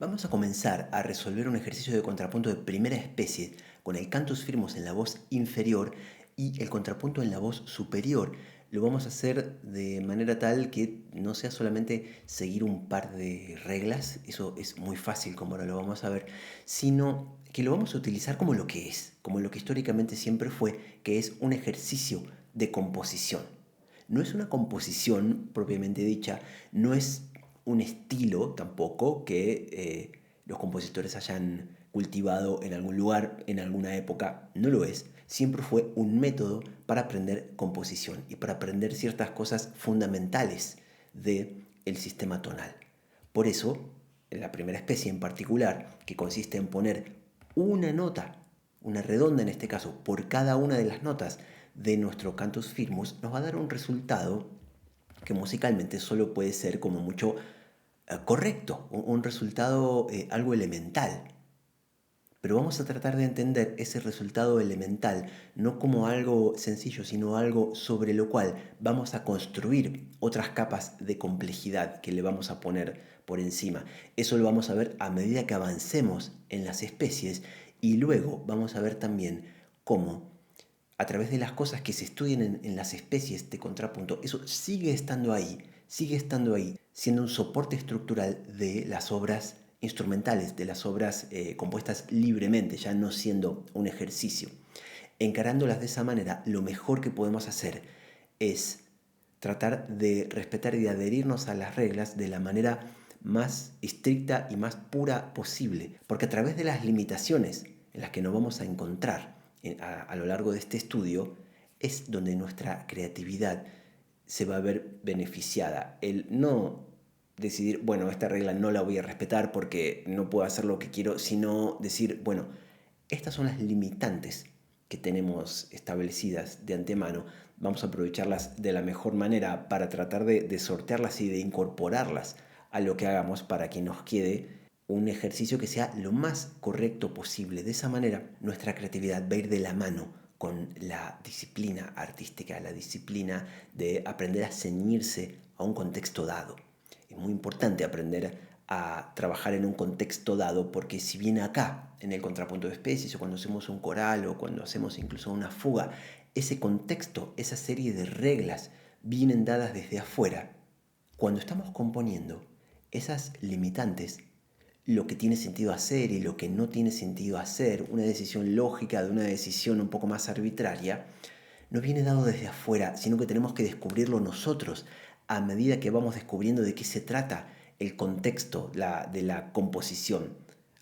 Vamos a comenzar a resolver un ejercicio de contrapunto de primera especie con el cantus firmus en la voz inferior y el contrapunto en la voz superior. Lo vamos a hacer de manera tal que no sea solamente seguir un par de reglas, eso es muy fácil como ahora lo vamos a ver, sino que lo vamos a utilizar como lo que es, como lo que históricamente siempre fue, que es un ejercicio de composición. No es una composición propiamente dicha, no es un estilo tampoco que los compositores hayan cultivado en algún lugar, en alguna época, no lo es. Siempre fue un método para aprender composición y para aprender ciertas cosas fundamentales del sistema tonal. Por eso, la primera especie en particular, que consiste en poner una nota, una redonda en este caso, por cada una de las notas de nuestro cantus firmus, nos va a dar un resultado que musicalmente solo puede ser como mucho correcto, un resultado algo elemental. Pero vamos a tratar de entender ese resultado elemental no como algo sencillo, sino algo sobre lo cual vamos a construir otras capas de complejidad que le vamos a poner por encima. Eso lo vamos a ver a medida que avancemos en las especies y luego vamos a ver también cómo a través de las cosas que se estudian en las especies de contrapunto, eso sigue estando ahí, siendo un soporte estructural de las obras instrumentales, de las obras compuestas libremente, ya no siendo un ejercicio. Encarándolas de esa manera, lo mejor que podemos hacer es tratar de respetar y de adherirnos a las reglas de la manera más estricta y más pura posible, porque a través de las limitaciones en las que nos vamos a encontrar a lo largo de este estudio, es donde nuestra creatividad se va a ver beneficiada. El no decidir, bueno, esta regla no la voy a respetar porque no puedo hacer lo que quiero, sino decir, bueno, estas son las limitantes que tenemos establecidas de antemano. Vamos a aprovecharlas de la mejor manera para tratar de sortearlas y de incorporarlas a lo que hagamos para que nos quede un ejercicio que sea lo más correcto posible. De esa manera, nuestra creatividad va a ir de la mano con la disciplina artística, la disciplina de aprender a ceñirse a un contexto dado. Es muy importante aprender a trabajar en un contexto dado porque si bien acá, en el contrapunto de especies o cuando hacemos un coral o cuando hacemos incluso una fuga, ese contexto, esa serie de reglas vienen dadas desde afuera, cuando estamos componiendo, esas limitantes, lo que tiene sentido hacer y lo que no tiene sentido hacer, una decisión lógica de una decisión un poco más arbitraria, no viene dado desde afuera, sino que tenemos que descubrirlo nosotros a medida que vamos descubriendo de qué se trata el contexto de la composición,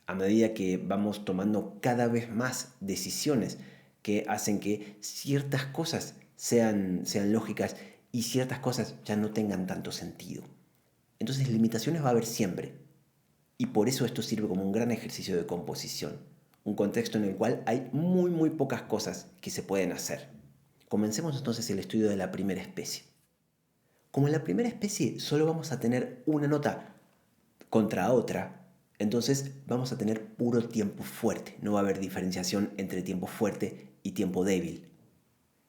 a medida que vamos tomando cada vez más decisiones que hacen que ciertas cosas sean lógicas y ciertas cosas ya no tengan tanto sentido. Entonces limitaciones va a haber siempre. Y por eso esto sirve como un gran ejercicio de composición, un contexto en el cual hay muy pocas cosas que se pueden hacer. Comencemos entonces el estudio de la primera especie. Como en la primera especie solo vamos a tener una nota contra otra, entonces vamos a tener puro tiempo fuerte, no va a haber diferenciación entre tiempo fuerte y tiempo débil.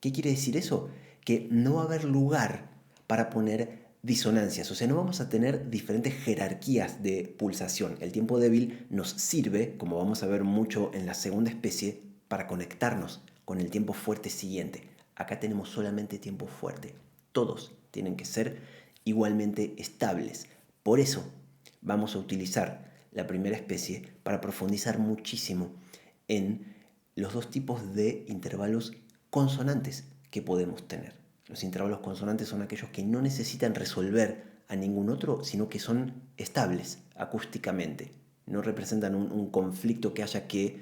¿Qué quiere decir eso? Que no va a haber lugar para poner disonancias, o sea, no vamos a tener diferentes jerarquías de pulsación. El tiempo débil nos sirve, como vamos a ver mucho en la segunda especie, para conectarnos con el tiempo fuerte siguiente. Acá tenemos solamente tiempo fuerte. Todos tienen que ser igualmente estables. Por eso vamos a utilizar la primera especie para profundizar muchísimo en los dos tipos de intervalos consonantes que podemos tener. Los intervalos consonantes son aquellos que no necesitan resolver a ningún otro, sino que son estables acústicamente. No representan un conflicto que haya que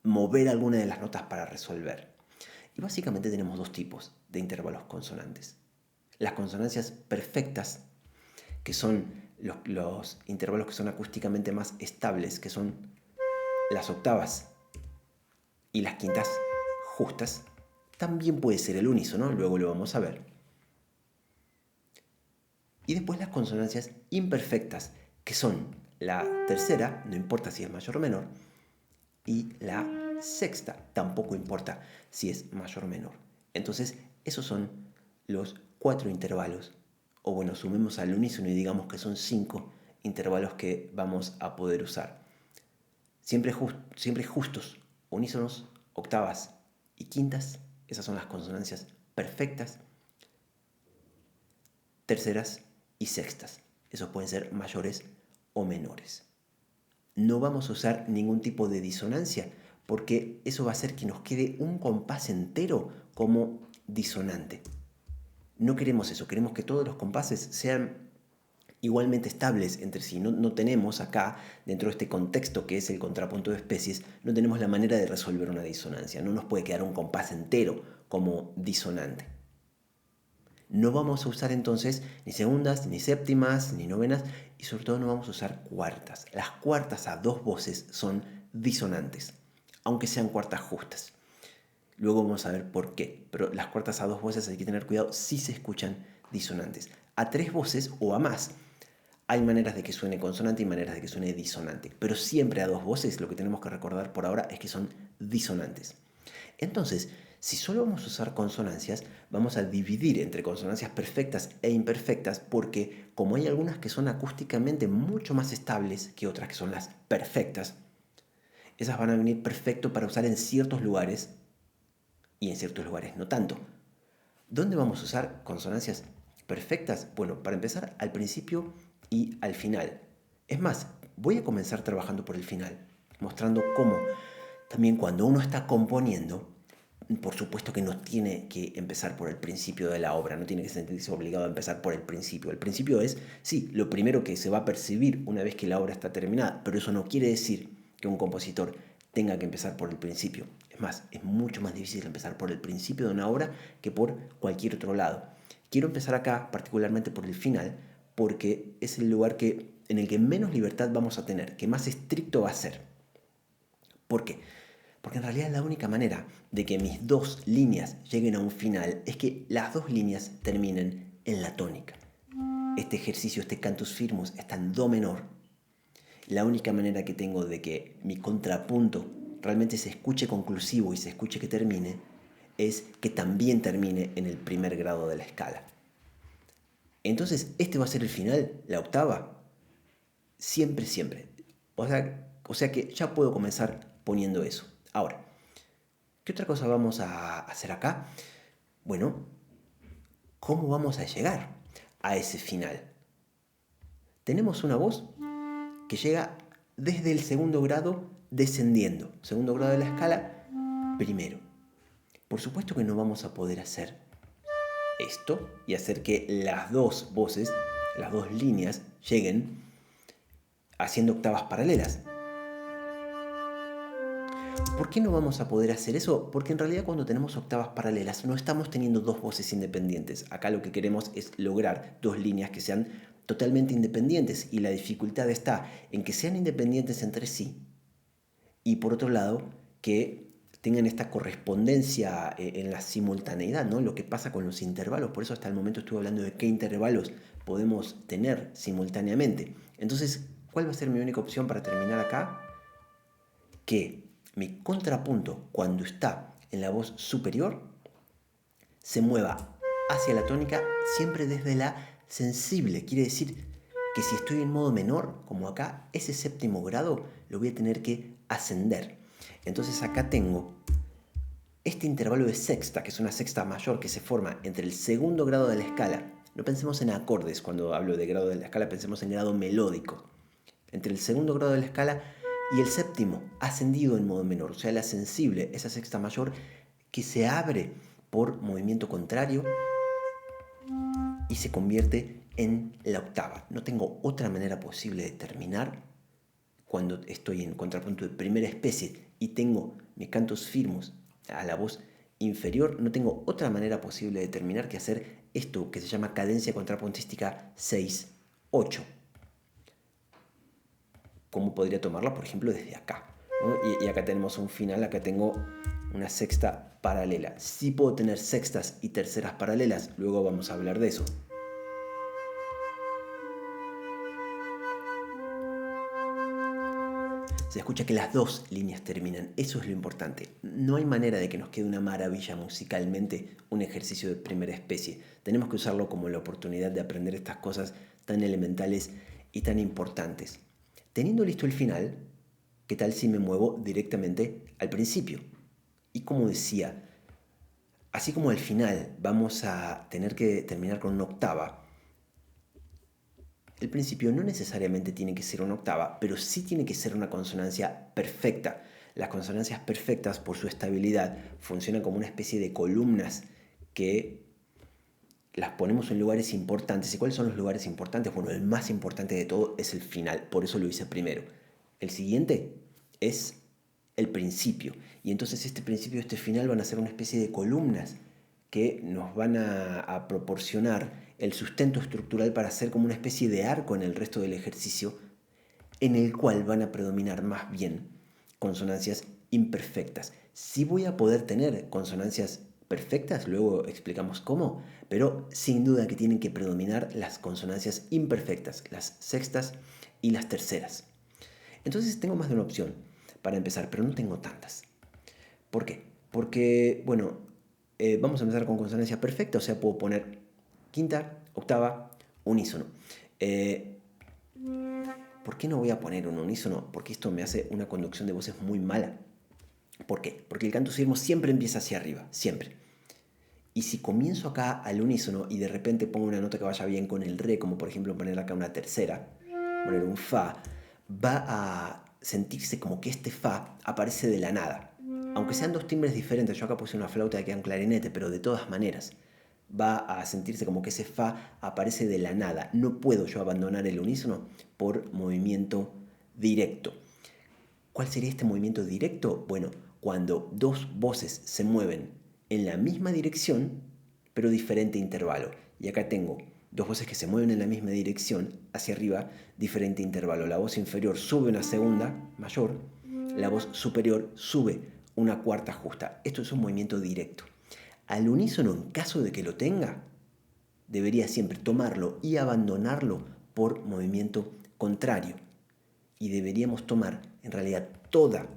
mover alguna de las notas para resolver. Y básicamente tenemos dos tipos de intervalos consonantes. Las consonancias perfectas, que son los intervalos que son acústicamente más estables, que son las octavas y las quintas justas, también puede ser el unísono, luego lo vamos a ver. Y después las consonancias imperfectas, que son la tercera, no importa si es mayor o menor, y la sexta, tampoco importa si es mayor o menor. Entonces, esos son los cuatro intervalos, o bueno, sumemos al unísono y digamos que son cinco intervalos que vamos a poder usar. Siempre justos, unísonos, octavas y quintas. Esas son las consonancias perfectas. Terceras y sextas. Esos pueden ser mayores o menores. No vamos a usar ningún tipo de disonancia porque eso va a hacer que nos quede un compás entero como disonante. No queremos eso, queremos que todos los compases sean igualmente estables entre sí. No tenemos acá, dentro de este contexto que es el contrapunto de especies, no tenemos la manera de resolver una disonancia. No nos puede quedar un compás entero como disonante. No vamos a usar entonces ni segundas, ni séptimas, ni novenas, y sobre todo no vamos a usar cuartas. Las cuartas a dos voces son disonantes, aunque sean cuartas justas. Luego vamos a ver por qué, pero las cuartas a dos voces hay que tener cuidado si se escuchan disonantes. A tres voces o a más hay maneras de que suene consonante y maneras de que suene disonante, pero siempre a dos voces lo que tenemos que recordar por ahora es que son disonantes. Entonces, si solo vamos a usar consonancias, vamos a dividir entre consonancias perfectas e imperfectas porque como hay algunas que son acústicamente mucho más estables que otras que son las perfectas, esas van a venir perfecto para usar en ciertos lugares y en ciertos lugares no tanto. ¿Dónde vamos a usar consonancias perfectas? Bueno, para empezar, al principio y al final. Es más, voy a comenzar trabajando por el final, mostrando cómo también cuando uno está componiendo, por supuesto que no tiene que empezar por el principio de la obra, no tiene que sentirse obligado a empezar por el principio. El principio es, sí, lo primero que se va a percibir una vez que la obra está terminada, pero eso no quiere decir que un compositor tenga que empezar por el principio. Es más, es mucho más difícil empezar por el principio de una obra que por cualquier otro lado. Quiero empezar acá, particularmente por el final, porque es el lugar en el que menos libertad vamos a tener, que más estricto va a ser. ¿Por qué? Porque en realidad la única manera de que mis dos líneas lleguen a un final es que las dos líneas terminen en la tónica. Este ejercicio, este cantus firmus, está en do menor. La única manera que tengo de que mi contrapunto realmente se escuche conclusivo y se escuche que termine es que también termine en el primer grado de la escala. Entonces, este va a ser el final, la octava, siempre, siempre. O sea que ya puedo comenzar poniendo eso. Ahora, ¿qué otra cosa vamos a hacer acá? Bueno, ¿cómo vamos a llegar a ese final? Tenemos una voz que llega desde el segundo grado descendiendo. Segundo grado de la escala, primero. Por supuesto que no vamos a poder hacer esto y hacer que las dos voces, las dos líneas, lleguen haciendo octavas paralelas. ¿Por qué no vamos a poder hacer eso? Porque en realidad cuando tenemos octavas paralelas no estamos teniendo dos voces independientes. Acá lo que queremos es lograr dos líneas que sean totalmente independientes y la dificultad está en que sean independientes entre sí y por otro lado que tengan esta correspondencia en la simultaneidad, ¿no? Lo que pasa con los intervalos. Por eso hasta el momento estuve hablando de qué intervalos podemos tener simultáneamente. Entonces, ¿cuál va a ser mi única opción para terminar acá? Que mi contrapunto, cuando está en la voz superior, se mueva hacia la tónica siempre desde la sensible. Quiere decir que si estoy en modo menor, como acá, ese séptimo grado lo voy a tener que ascender. Entonces acá tengo este intervalo de sexta, que es una sexta mayor que se forma entre el segundo grado de la escala. No pensemos en acordes cuando hablo de grado de la escala, pensemos en grado melódico. Entre el segundo grado de la escala y el séptimo, ascendido en modo menor, o sea, la sensible, esa sexta mayor que se abre por movimiento contrario y se convierte en la octava. No tengo otra manera posible de terminar cuando estoy en contrapunto de primera especie y tengo mi cantus firmus a la voz inferior, no tengo otra manera posible de terminar que hacer esto que se llama cadencia contrapuntística 6-8. ¿Cómo podría tomarla? Por ejemplo, desde acá, ¿no? Y acá tenemos un final, acá tengo una sexta paralela. Sí puedo tener sextas y terceras paralelas, luego vamos a hablar de eso. Se escucha que las dos líneas terminan, eso es lo importante. No hay manera de que nos quede una maravilla musicalmente un ejercicio de primera especie. Tenemos que usarlo como la oportunidad de aprender estas cosas tan elementales y tan importantes. Teniendo listo el final, ¿qué tal si me muevo directamente al principio? Y como decía, así como al final vamos a tener que terminar con una octava, el principio no necesariamente tiene que ser una octava, pero sí tiene que ser una consonancia perfecta. Las consonancias perfectas, por su estabilidad, funcionan como una especie de columnas que las ponemos en lugares importantes. ¿Y cuáles son los lugares importantes? Bueno, el más importante de todo es el final, por eso lo hice primero. El siguiente es el principio. Y entonces este principio y este final van a ser una especie de columnas que nos van a proporcionar el sustento estructural para hacer como una especie de arco en el resto del ejercicio, en el cual van a predominar más bien consonancias imperfectas. Sí voy a poder tener consonancias perfectas, luego explicamos cómo, pero sin duda que tienen que predominar las consonancias imperfectas, las sextas y las terceras. Entonces tengo más de una opción para empezar, pero no tengo tantas. ¿Por qué? Porque, bueno, vamos a empezar con consonancia perfecta, o sea, puedo poner quinta, octava, unísono. Eh, ¿Por qué no voy a poner un unísono? Porque esto me hace una conducción de voces muy mala. ¿Por qué? Porque el cantus firmus siempre empieza hacia arriba, siempre. Y si comienzo acá al unísono y de repente pongo una nota que vaya bien con el re, como por ejemplo poner acá una tercera, poner un fa, va a sentirse como que este fa aparece de la nada. Aunque sean dos timbres diferentes, yo acá puse una flauta y aquí un clarinete, pero de todas maneras va a sentirse como que ese fa aparece de la nada. No puedo yo abandonar el unísono por movimiento directo. ¿Cuál sería este movimiento directo? Bueno, cuando dos voces se mueven en la misma dirección, pero diferente intervalo. Y acá tengo dos voces que se mueven en la misma dirección, hacia arriba, diferente intervalo. La voz inferior sube una segunda mayor, la voz superior sube una cuarta justa. Esto es un movimiento directo. Al unísono, en caso de que lo tenga, debería siempre tomarlo y abandonarlo por movimiento contrario. Y deberíamos tomar en realidad toda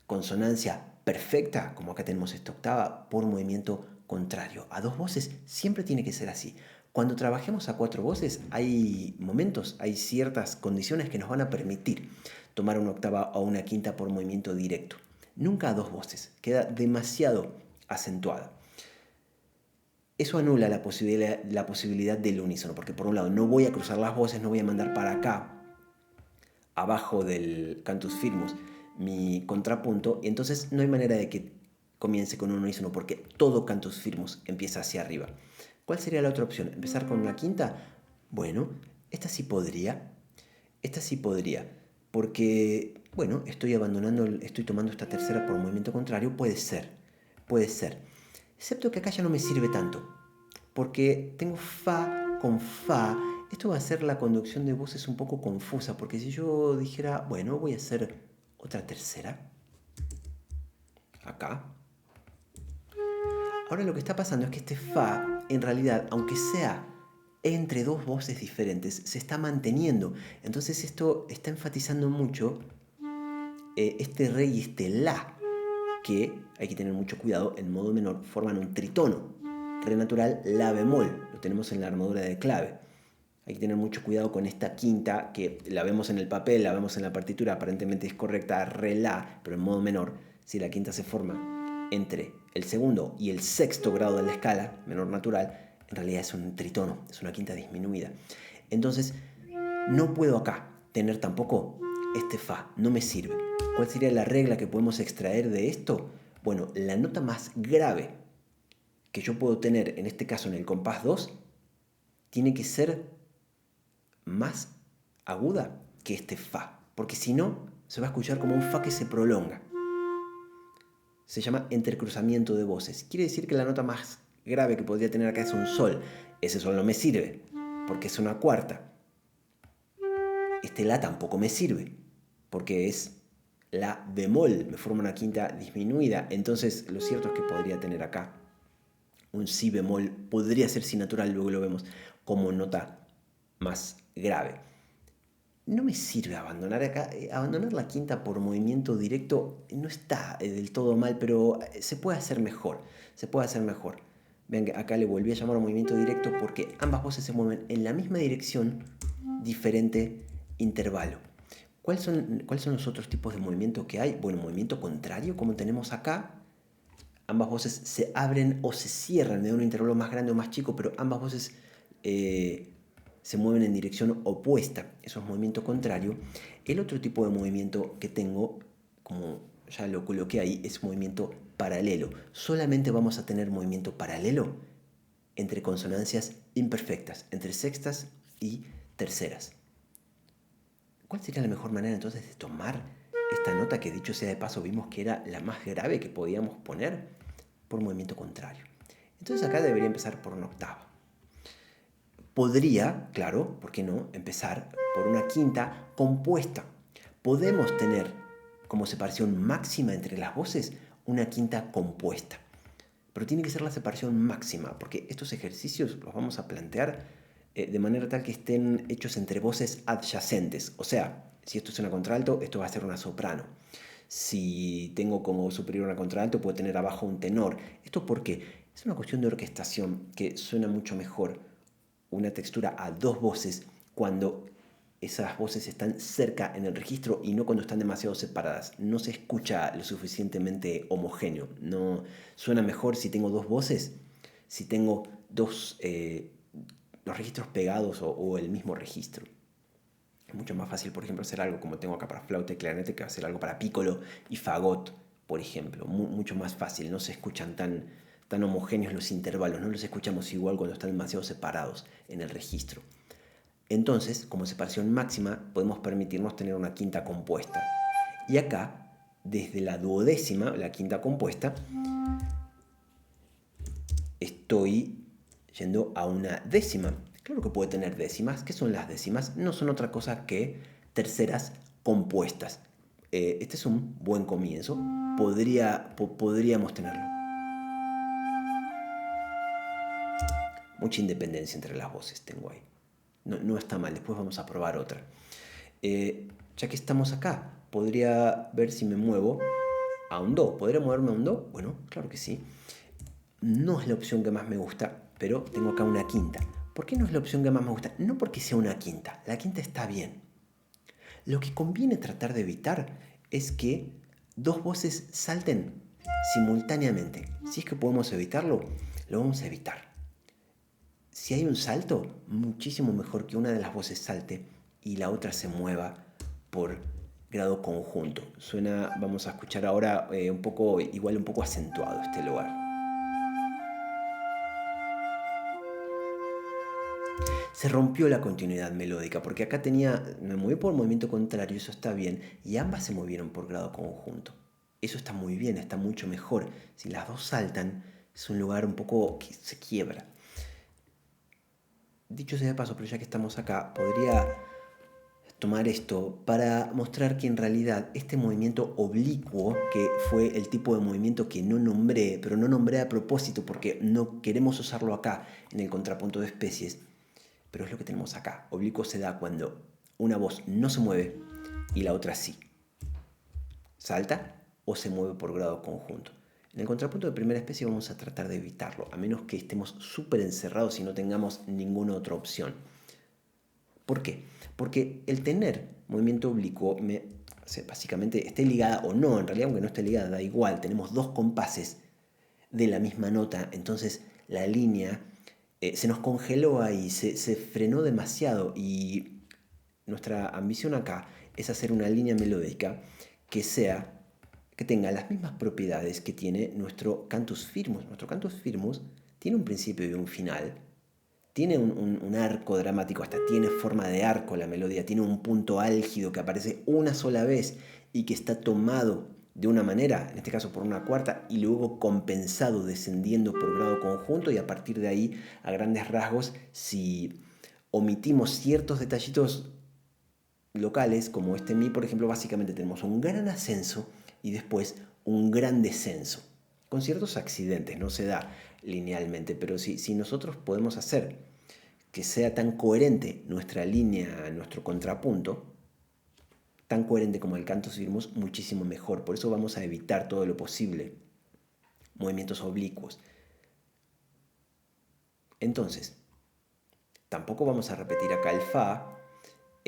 consonancia perfecta, como acá tenemos esta octava, por movimiento contrario. A dos voces siempre tiene que ser así. Cuando trabajemos a cuatro voces hay momentos, hay ciertas condiciones que nos van a permitir tomar una octava o una quinta por movimiento directo. Nunca a dos voces, queda demasiado acentuada. Eso anula la posibilidad del unísono, porque por un lado no voy a cruzar las voces, no voy a mandar para acá, abajo del cantus firmus, mi contrapunto, y entonces no hay manera de que comience con un unísono, porque todo cantus firmus empieza hacia arriba. ¿Cuál sería la otra opción? ¿Empezar con una quinta? Bueno, esta sí podría, porque, bueno, estoy tomando esta tercera por movimiento contrario, puede ser. Excepto que acá ya no me sirve tanto, porque tengo fa con fa. Esto va a hacer la conducción de voces un poco confusa, porque si yo dijera, bueno, voy a hacer otra tercera, acá. Ahora lo que está pasando es que este fa, en realidad, aunque sea entre dos voces diferentes, se está manteniendo. Entonces esto está enfatizando mucho este re y este la, que hay que tener mucho cuidado, en modo menor forman un tritono. Re natural, la bemol, lo tenemos en la armadura de clave. Hay que tener mucho cuidado con esta quinta, que la vemos en el papel, la vemos en la partitura, aparentemente es correcta, re, la, pero en modo menor, si la quinta se forma entre el segundo y el sexto grado de la escala, menor natural, en realidad es un tritono, es una quinta disminuida. Entonces, no puedo acá tener tampoco este fa, no me sirve. ¿Cuál sería la regla que podemos extraer de esto? Bueno, la nota más grave que yo puedo tener, en este caso en el compás 2, tiene que ser más aguda que este fa, porque si no, se va a escuchar como un fa que se prolonga. Se llama entrecruzamiento de voces. Quiere decir que la nota más grave que podría tener acá es un sol. Ese sol no me sirve, porque es una cuarta. Este la tampoco me sirve, porque es la bemol, me forma una quinta disminuida. Entonces, lo cierto es que podría tener acá un si bemol, podría ser si natural, luego lo vemos, como nota más grave. No me sirve abandonar acá. Abandonar la quinta por movimiento directo no está del todo mal, pero se puede hacer mejor. Se puede hacer mejor. Vean que acá le volví a llamar movimiento directo porque ambas voces se mueven en la misma dirección, diferente intervalo. ¿Cuáles son los otros tipos de movimiento que hay? Bueno, movimiento contrario, como tenemos acá. Ambas voces se abren o se cierran de un intervalo más grande o más chico, pero ambas voces se mueven en dirección opuesta. Eso es movimiento contrario. El otro tipo de movimiento que tengo, como ya lo coloqué ahí, es movimiento paralelo. Solamente vamos a tener movimiento paralelo entre consonancias imperfectas, entre sextas y terceras. ¿Cuál sería la mejor manera entonces de tomar esta nota que, dicho sea de paso, vimos que era la más grave que podíamos poner? Por movimiento contrario. Entonces acá debería empezar por una octava. Podría, claro, ¿por qué no?, empezar por una quinta compuesta. Podemos tener como separación máxima entre las voces una quinta compuesta. Pero tiene que ser la separación máxima, porque estos ejercicios los vamos a plantear de manera tal que estén hechos entre voces adyacentes. O sea, si esto es una contralto, esto va a ser una soprano. Si tengo como superior una contralto, puedo tener abajo un tenor. ¿Esto por qué? Es una cuestión de orquestación, que suena mucho mejor una textura a dos voces cuando esas voces están cerca en el registro y no cuando están demasiado separadas. No se escucha lo suficientemente homogéneo. No suena mejor si tengo dos voces, si tengo los registros pegados o el mismo registro. Es mucho más fácil, por ejemplo, hacer algo como tengo acá para flauta y clarinete que hacer algo para piccolo y fagot, por ejemplo. Mucho más fácil, no se escuchan tan homogéneos los intervalos, no los escuchamos igual cuando están demasiado separados en el registro. Entonces, como separación máxima, podemos permitirnos tener una quinta compuesta. Y acá, desde la duodécima, la quinta compuesta, estoy yendo a una décima. Claro que puede tener décimas. ¿Qué son las décimas? No son otra cosa que terceras compuestas. Este es un buen comienzo. Podríamos tenerlo. Mucha independencia entre las voces tengo ahí. No está mal, después vamos a probar otra. Ya que estamos acá, podría ver si me muevo a un do. ¿Podría moverme a un do? Bueno, claro que sí. No es la opción que más me gusta, pero tengo acá una quinta. ¿Por qué no es la opción que más me gusta? No porque sea una quinta, la quinta está bien. Lo que conviene tratar de evitar es que dos voces salten simultáneamente. Si es que podemos evitarlo, lo vamos a evitar. Si hay un salto, muchísimo mejor que una de las voces salte y la otra se mueva por grado conjunto. Suena, vamos a escuchar ahora un poco acentuado este lugar. Se rompió la continuidad melódica porque acá me moví por movimiento contrario, eso está bien, y ambas se movieron por grado conjunto. Eso está muy bien, está mucho mejor. Si las dos saltan, es un lugar un poco que se quiebra. Dicho sea de paso, pero ya que estamos acá, podría tomar esto para mostrar que en realidad este movimiento oblicuo, que fue el tipo de movimiento que no nombré, pero no nombré a propósito porque no queremos usarlo acá en el contrapunto de especies, pero es lo que tenemos acá. Oblicuo se da cuando una voz no se mueve y la otra sí. Salta o se mueve por grado conjunto. En el contrapunto de primera especie vamos a tratar de evitarlo, a menos que estemos súper encerrados y no tengamos ninguna otra opción. ¿Por qué? Porque el tener movimiento oblicuo, básicamente esté ligada o no, en realidad aunque no esté ligada, da igual, tenemos dos compases de la misma nota, entonces la línea se nos congeló ahí, se frenó demasiado y nuestra ambición acá es hacer una línea melódica que tenga las mismas propiedades que tiene nuestro cantus firmus. Nuestro cantus firmus tiene un principio y un final, tiene un arco dramático, hasta tiene forma de arco la melodía, tiene un punto álgido que aparece una sola vez y que está tomado de una manera, en este caso por una cuarta, y luego compensado descendiendo por grado conjunto, y a partir de ahí, a grandes rasgos, si omitimos ciertos detallitos locales, como este mi, por ejemplo, básicamente tenemos un gran ascenso y después un gran descenso. Con ciertos accidentes, no se da linealmente, pero si nosotros podemos hacer que sea tan coherente nuestra línea, nuestro contrapunto, tan coherente como el cantus firmus, muchísimo mejor. Por eso vamos a evitar todo lo posible movimientos oblicuos. Entonces, tampoco vamos a repetir acá el fa,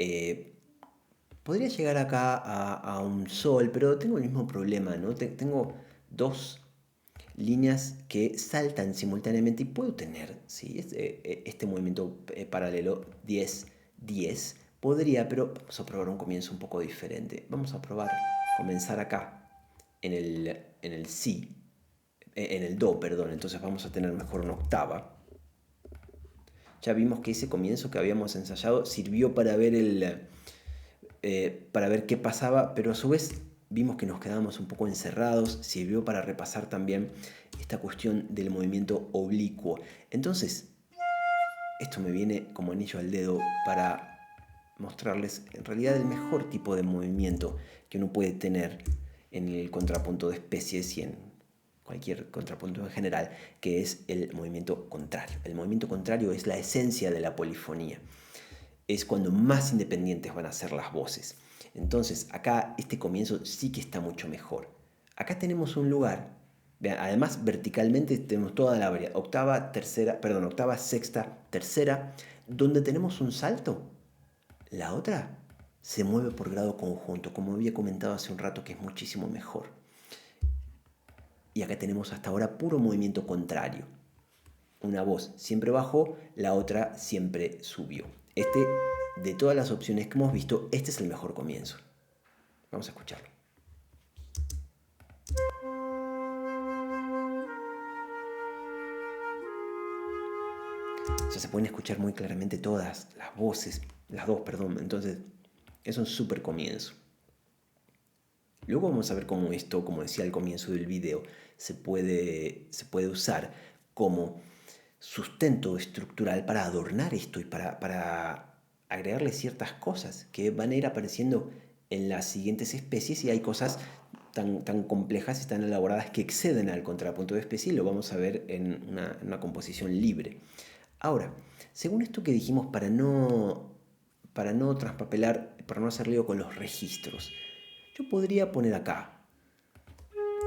Eh, Podría llegar acá a un sol, pero tengo el mismo problema, ¿no? Tengo dos líneas que saltan simultáneamente y puedo tener, ¿sí? Este movimiento paralelo 10, 10. Podría, pero vamos a probar un comienzo un poco diferente. Vamos a probar comenzar acá, en el si, en el do, perdón. Entonces vamos a tener mejor una octava. Ya vimos que ese comienzo que habíamos ensayado sirvió para ver qué pasaba, pero a su vez vimos que nos quedábamos un poco encerrados, sirvió para repasar también esta cuestión del movimiento oblicuo. Entonces, esto me viene como anillo al dedo para mostrarles en realidad el mejor tipo de movimiento que uno puede tener en el contrapunto de especies y en cualquier contrapunto en general, que es el movimiento contrario. El movimiento contrario es la esencia de la polifonía. Es cuando más independientes van a ser las voces. Entonces, acá este comienzo sí que está mucho mejor. Acá tenemos un lugar, vean, además verticalmente tenemos toda la variedad, octava, tercera, perdón, octava, sexta, tercera, donde tenemos un salto. La otra se mueve por grado conjunto, como había comentado hace un rato, que es muchísimo mejor. Y acá tenemos hasta ahora puro movimiento contrario. Una voz siempre bajó, la otra siempre subió. De todas las opciones que hemos visto, este es el mejor comienzo. Vamos a escucharlo. Ya se pueden escuchar muy claramente todas las voces, las dos, perdón. Entonces, es un súper comienzo. Luego vamos a ver cómo esto, como decía al comienzo del video, se puede usar como sustento estructural para adornar esto y para agregarle ciertas cosas que van a ir apareciendo en las siguientes especies, y hay cosas tan complejas y tan elaboradas que exceden al contrapunto de especie, y lo vamos a ver en una composición libre. Ahora, según esto que dijimos, para no traspapelar, para no hacer lío con los registros, yo podría poner acá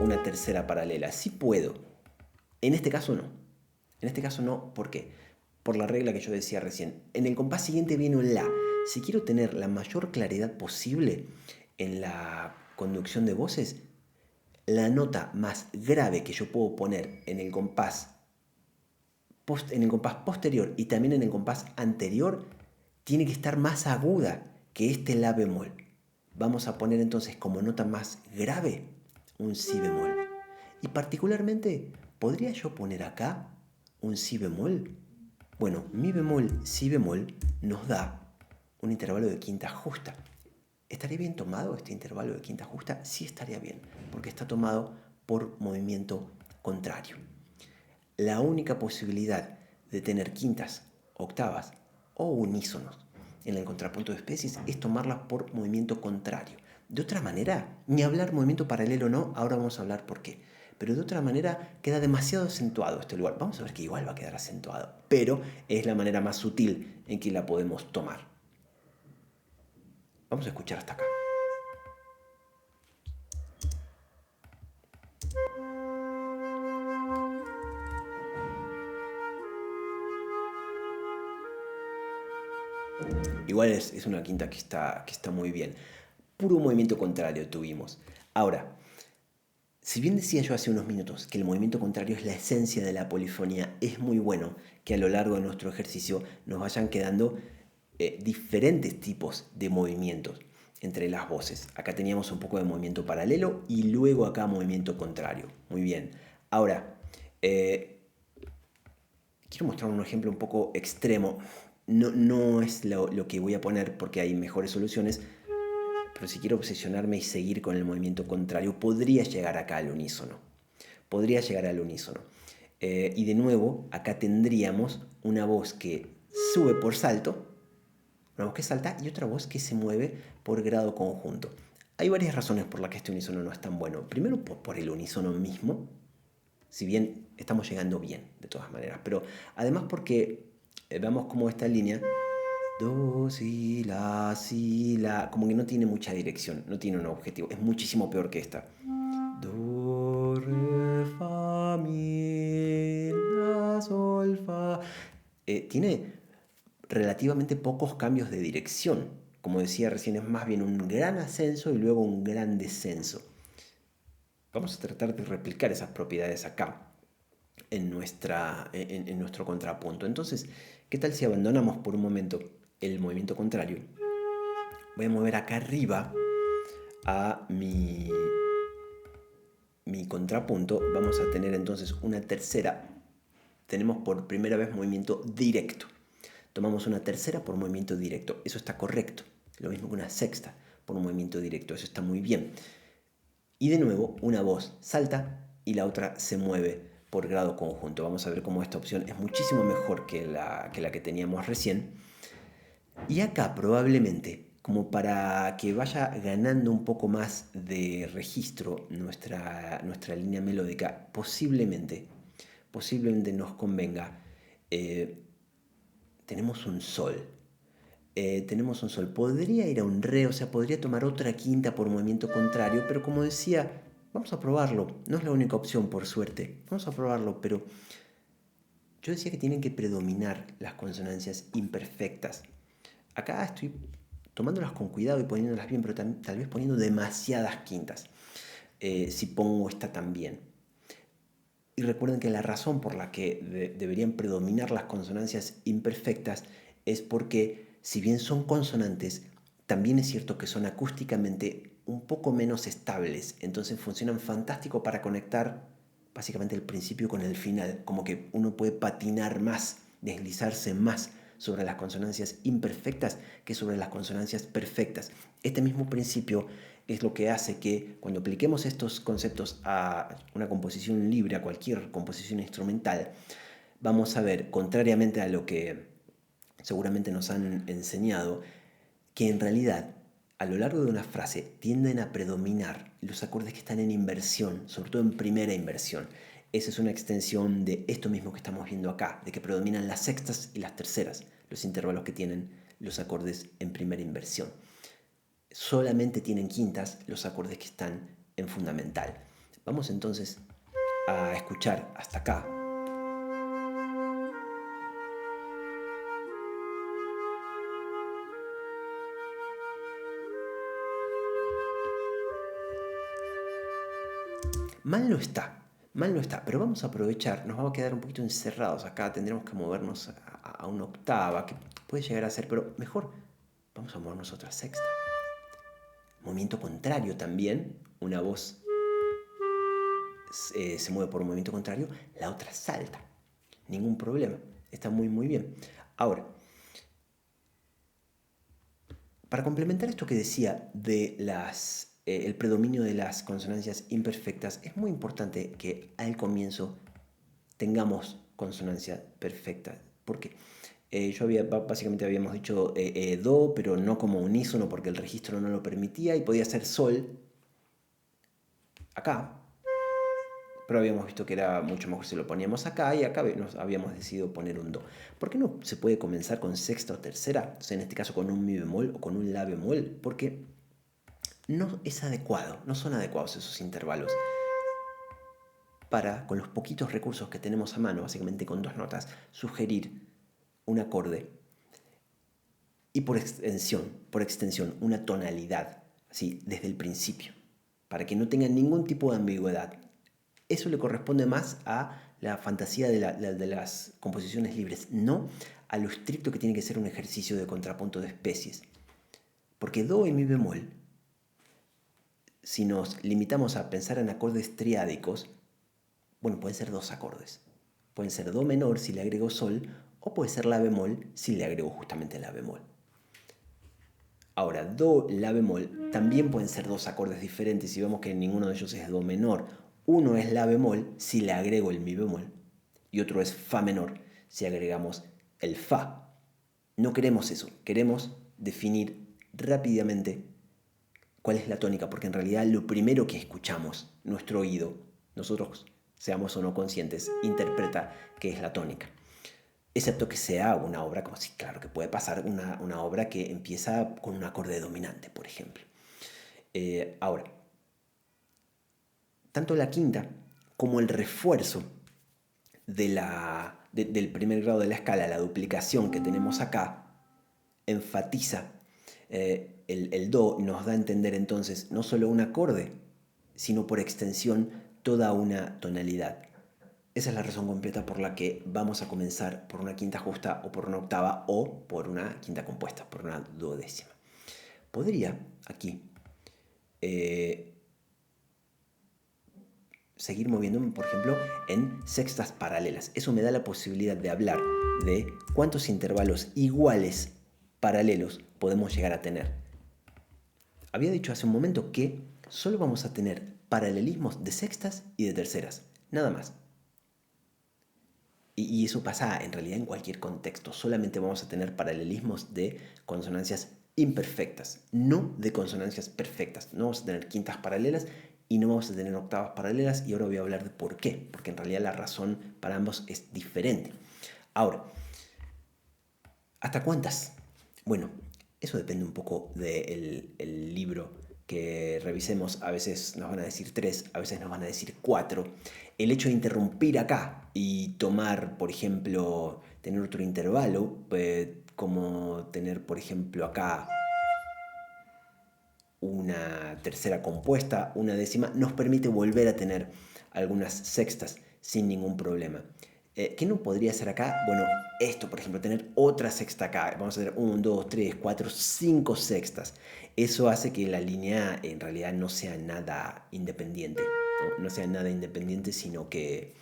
una tercera paralela. Sí puedo. En este caso no. En este caso no, ¿por qué? Por la regla que yo decía recién. En el compás siguiente viene un la. Si quiero tener la mayor claridad posible en la conducción de voces, la nota más grave que yo puedo poner en el compás posterior y también en el compás anterior tiene que estar más aguda que este la bemol. Vamos a poner entonces como nota más grave un si bemol. Y particularmente, ¿podría yo poner acá un si bemol? Bueno, mi bemol, si bemol, nos da un intervalo de quinta justa. ¿Estaría bien tomado este intervalo de quinta justa? Sí, estaría bien, porque está tomado por movimiento contrario. La única posibilidad de tener quintas, octavas o unísonos en el contrapunto de especies es tomarlas por movimiento contrario. De otra manera, ni hablar movimiento paralelo no, ahora vamos a hablar por qué. Pero de otra manera queda demasiado acentuado este lugar. Vamos a ver que igual va a quedar acentuado, pero es la manera más sutil en que la podemos tomar. Vamos a escuchar hasta acá. Igual es una quinta que está muy bien. Puro movimiento contrario tuvimos. Ahora, si bien decía yo hace unos minutos que el movimiento contrario es la esencia de la polifonía, es muy bueno que a lo largo de nuestro ejercicio nos vayan quedando diferentes tipos de movimientos entre las voces. Acá teníamos un poco de movimiento paralelo y luego acá movimiento contrario. Muy bien. Ahora, quiero mostrar un ejemplo un poco extremo. No es lo que voy a poner porque hay mejores soluciones, pero si quiero obsesionarme y seguir con el movimiento contrario, podría llegar acá al unísono. Podría llegar al unísono. Y de nuevo, acá tendríamos una voz que sube por salto, una voz que salta y otra voz que se mueve por grado conjunto. Hay varias razones por las que este unísono no es tan bueno. Primero, por el unísono mismo, si bien estamos llegando bien, de todas maneras. Pero además porque veamos cómo esta línea do, si, la, como que no tiene mucha dirección, no tiene un objetivo, es muchísimo peor que esta. Do, re, fa, mi, la, sol, fa. Tiene relativamente pocos cambios de dirección. Como decía recién, es más bien un gran ascenso y luego un gran descenso. Vamos a tratar de replicar esas propiedades acá, en nuestro contrapunto. Entonces, ¿qué tal si abandonamos por un momento el movimiento contrario? Voy a mover acá arriba a mi contrapunto. Vamos a tener entonces una tercera. Tenemos por primera vez movimiento directo. Tomamos una tercera por movimiento directo. Eso está correcto. Lo mismo que una sexta por un movimiento directo. Eso está muy bien. Y de nuevo, una voz salta y la otra se mueve por grado conjunto. Vamos a ver cómo esta opción es muchísimo mejor que la que teníamos recién. Y acá probablemente, como para que vaya ganando un poco más de registro nuestra línea melódica, posiblemente nos convenga, eh, tenemos un sol. Tenemos un sol. Podría ir a un re, o sea, podría tomar otra quinta por movimiento contrario, pero como decía, vamos a probarlo. No es la única opción, por suerte. Vamos a probarlo, pero yo decía que tienen que predominar las consonancias imperfectas. Acá estoy tomándolas con cuidado y poniéndolas bien, pero tal vez poniendo demasiadas quintas. Si pongo esta también. Y recuerden que la razón por la que deberían predominar las consonancias imperfectas es porque, si bien son consonantes, también es cierto que son acústicamente un poco menos estables. Entonces funcionan fantástico para conectar básicamente el principio con el final. Como que uno puede patinar más, deslizarse más sobre las consonancias imperfectas que sobre las consonancias perfectas. Este mismo principio es lo que hace que cuando apliquemos estos conceptos a una composición libre, a cualquier composición instrumental, vamos a ver, contrariamente a lo que seguramente nos han enseñado, que en realidad a lo largo de una frase tienden a predominar los acordes que están en inversión, sobre todo en primera inversión. Esa es una extensión de esto mismo que estamos viendo acá, de que predominan las sextas y las terceras, los intervalos que tienen los acordes en primera inversión. Solamente tienen quintas los acordes que están en fundamental. Vamos entonces a escuchar hasta acá. Mal no está, mal no está, pero vamos a aprovechar, nos vamos a quedar un poquito encerrados acá, tendremos que movernos a una octava, que puede llegar a ser, pero mejor vamos a movernos a otra sexta. Movimiento contrario también, una voz se mueve por un movimiento contrario, la otra salta, ningún problema, está muy muy bien. Ahora, para complementar esto que decía de el predominio de las consonancias imperfectas, es muy importante que al comienzo tengamos consonancia perfecta. Porque básicamente habíamos dicho do, pero no como unísono porque el registro no lo permitía y podía ser sol acá. Pero habíamos visto que era mucho mejor si lo poníamos acá y acá nos habíamos decidido poner un do. ¿Por qué no se puede comenzar con sexta o tercera? O sea, en este caso con un mi bemol o con un la bemol, porque no es adecuado, no son adecuados esos intervalos para, con los poquitos recursos que tenemos a mano, básicamente con dos notas, sugerir un acorde y por extensión, una tonalidad, así, desde el principio, para que no tenga ningún tipo de ambigüedad. Eso le corresponde más a la fantasía de las composiciones libres, no a lo estricto que tiene que ser un ejercicio de contrapunto de especies. Porque do y mi bemol, si nos limitamos a pensar en acordes triádicos, bueno, pueden ser dos acordes. Pueden ser do menor si le agrego sol, o puede ser la bemol si le agrego justamente la bemol. Ahora, do, la bemol también pueden ser dos acordes diferentes y vemos que ninguno de ellos es do menor. Uno es la bemol si le agrego el mi bemol y otro es fa menor si agregamos el fa. No queremos eso, queremos definir rápidamente cuál es la tónica, porque en realidad lo primero que escuchamos, nuestro oído, nosotros seamos o no conscientes, interpreta qué es la tónica. Excepto que sea una obra, como si, claro que puede pasar, una obra que empieza con un acorde dominante, por ejemplo. Ahora, tanto la quinta como el refuerzo del primer grado de la escala, la duplicación que tenemos acá, enfatiza el do nos da a entender entonces no solo un acorde, sino por extensión toda una tonalidad. Esa es la razón completa por la que vamos a comenzar por una quinta justa o por una octava o por una quinta compuesta, por una duodécima. Podría aquí seguir moviéndome, por ejemplo, en sextas paralelas. Eso me da la posibilidad de hablar de cuántos intervalos iguales paralelos podemos llegar a tener. Había dicho hace un momento que solo vamos a tener paralelismos de sextas y de terceras, nada más. Y eso pasa en realidad en cualquier contexto. Solamente vamos a tener paralelismos de consonancias imperfectas, no de consonancias perfectas. No vamos a tener quintas paralelas y no vamos a tener octavas paralelas. Y ahora voy a hablar de por qué. Porque en realidad la razón para ambos es diferente. Ahora, ¿hasta cuántas? Bueno, eso depende un poco del libro que revisemos. A veces nos van a decir 3, a veces nos van a decir 4. El hecho de interrumpir acá y tomar, por ejemplo, tener otro intervalo, como tener, por ejemplo, acá una tercera compuesta, una décima, nos permite volver a tener algunas sextas sin ningún problema. ¿Qué no podría ser acá? Bueno, esto, por ejemplo, tener otra sexta acá. Vamos a tener 1, 2, 3, 4, 5 sextas. Eso hace que la línea en realidad no sea nada independiente. No sea nada independiente, sino que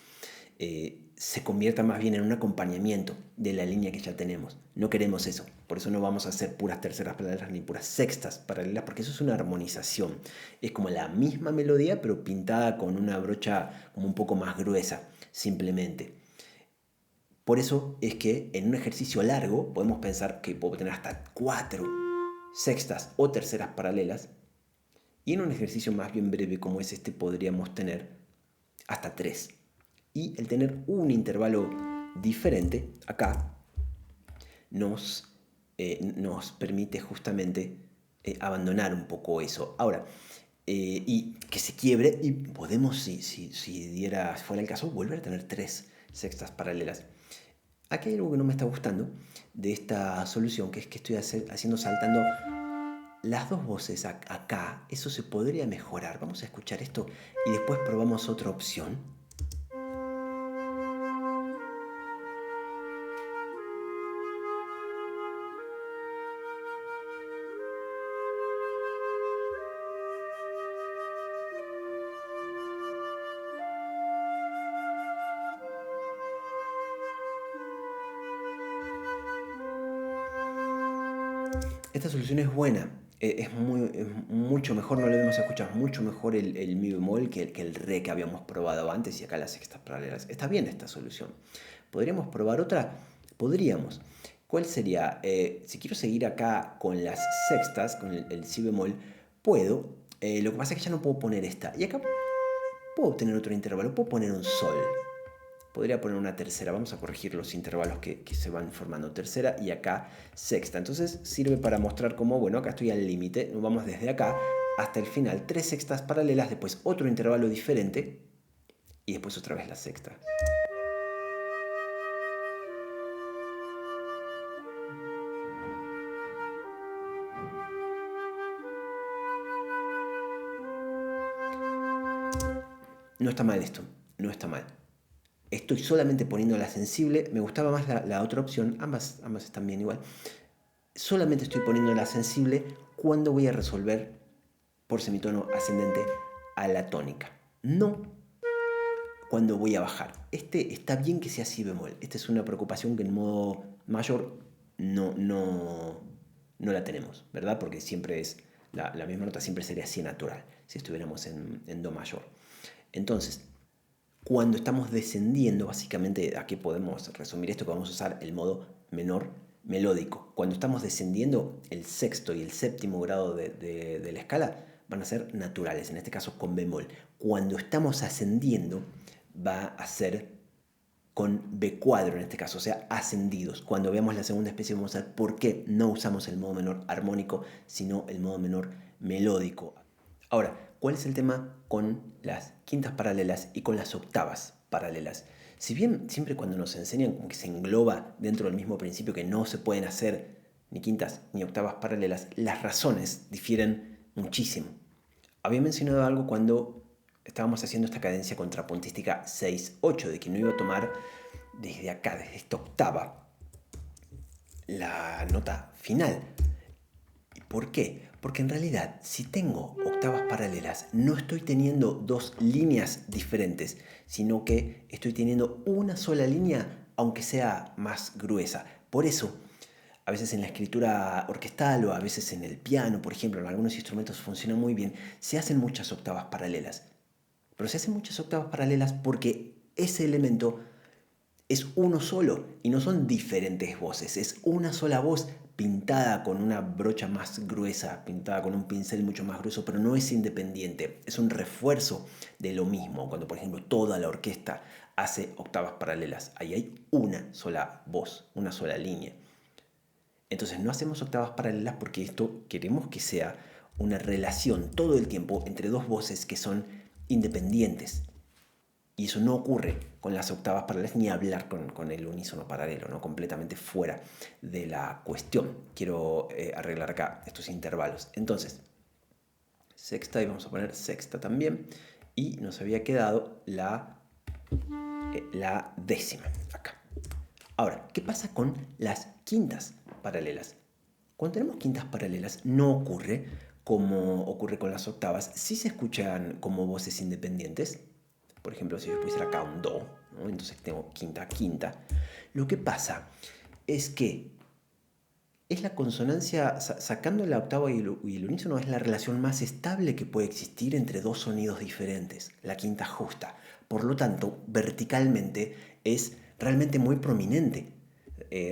se convierta más bien en un acompañamiento de la línea que ya tenemos. No queremos eso. Por eso no vamos a hacer puras terceras paralelas ni puras sextas paralelas, porque eso es una armonización. Es como la misma melodía, pero pintada con una brocha como un poco más gruesa, simplemente. Por eso es que en un ejercicio largo podemos pensar que puedo tener hasta 4 sextas o terceras paralelas, y en un ejercicio más bien breve como es este podríamos tener hasta 3. Y el tener un intervalo diferente acá nos permite justamente abandonar un poco eso. Ahora, y que se quiebre y podemos, si fuera el caso, volver a tener 3 sextas paralelas. Aquí hay algo que no me está gustando de esta solución, que es que estoy haciendo saltando las dos voces acá. Eso se podría mejorar. Vamos a escuchar esto y después probamos otra opción. Esta solución es buena, es mucho mejor, no lo hemos escuchado, mucho mejor el mi bemol que el re que habíamos probado antes y acá las sextas paralelas. Está bien esta solución. ¿Podríamos probar otra? Podríamos. ¿Cuál sería? Si quiero seguir acá con las sextas, con el si bemol, puedo. Lo que pasa es que ya no puedo poner esta. Y acá puedo tener otro intervalo, puedo poner un sol. Podría poner una tercera. Vamos a corregir los intervalos que se van formando. Tercera y acá sexta. Entonces sirve para mostrar cómo, bueno, acá estoy al límite. Nos vamos desde acá hasta el final. 3 sextas paralelas, después otro intervalo diferente y después otra vez la sexta. No está mal esto, no está mal. Estoy solamente poniendo la sensible. Me gustaba más la otra opción. Ambas están bien igual. Solamente estoy poniendo la sensible cuando voy a resolver por semitono ascendente a la tónica. No cuando voy a bajar. Está bien que sea si bemol. Esta es una preocupación que en modo mayor no la tenemos, ¿verdad? Porque siempre es la misma nota, siempre sería si natural, si estuviéramos en do mayor. Entonces, cuando estamos descendiendo, básicamente aquí podemos resumir esto, que vamos a usar el modo menor melódico. Cuando estamos descendiendo, el sexto y el séptimo grado de la escala van a ser naturales, en este caso con bemol. Cuando estamos ascendiendo, va a ser con B cuadro en este caso, o sea, ascendidos. Cuando veamos la segunda especie vamos a ver por qué no usamos el modo menor armónico, sino el modo menor melódico. Ahora, ¿cuál es el tema con las quintas paralelas y con las octavas paralelas? Si bien siempre cuando nos enseñan como que se engloba dentro del mismo principio que no se pueden hacer ni quintas, ni octavas paralelas, las razones difieren muchísimo. Había mencionado algo cuando estábamos haciendo esta cadencia contrapuntística 6-8, de que no iba a tomar desde acá, desde esta octava, la nota final. ¿Por qué? Porque en realidad, si tengo octavas paralelas, no estoy teniendo dos líneas diferentes, sino que estoy teniendo una sola línea, aunque sea más gruesa. Por eso, a veces en la escritura orquestal o a veces en el piano, por ejemplo, en algunos instrumentos funciona muy bien, se hacen muchas octavas paralelas. Pero se hacen muchas octavas paralelas porque ese elemento es uno solo y no son diferentes voces, es una sola voz pintada con una brocha más gruesa, pintada con un pincel mucho más grueso, pero no es independiente, es un refuerzo de lo mismo. Cuando por ejemplo toda la orquesta hace octavas paralelas, ahí hay una sola voz, una sola línea. Entonces no hacemos octavas paralelas porque esto queremos que sea una relación todo el tiempo entre dos voces que son independientes. Y eso no ocurre con las octavas paralelas ni hablar con el unísono paralelo, ¿no? Completamente fuera de la cuestión. Quiero arreglar acá estos intervalos. Entonces, sexta, y vamos a poner sexta también. Y nos había quedado la décima acá. Ahora, ¿qué pasa con las quintas paralelas? Cuando tenemos quintas paralelas no ocurre como ocurre con las octavas. Sí se escuchan como voces independientes. Por ejemplo, si yo pusiera acá un do, ¿no? Entonces tengo quinta, quinta. Lo que pasa es que es la consonancia, sacando la octava y el unísono, es la relación más estable que puede existir entre dos sonidos diferentes, la quinta justa. Por lo tanto, verticalmente es realmente muy prominente,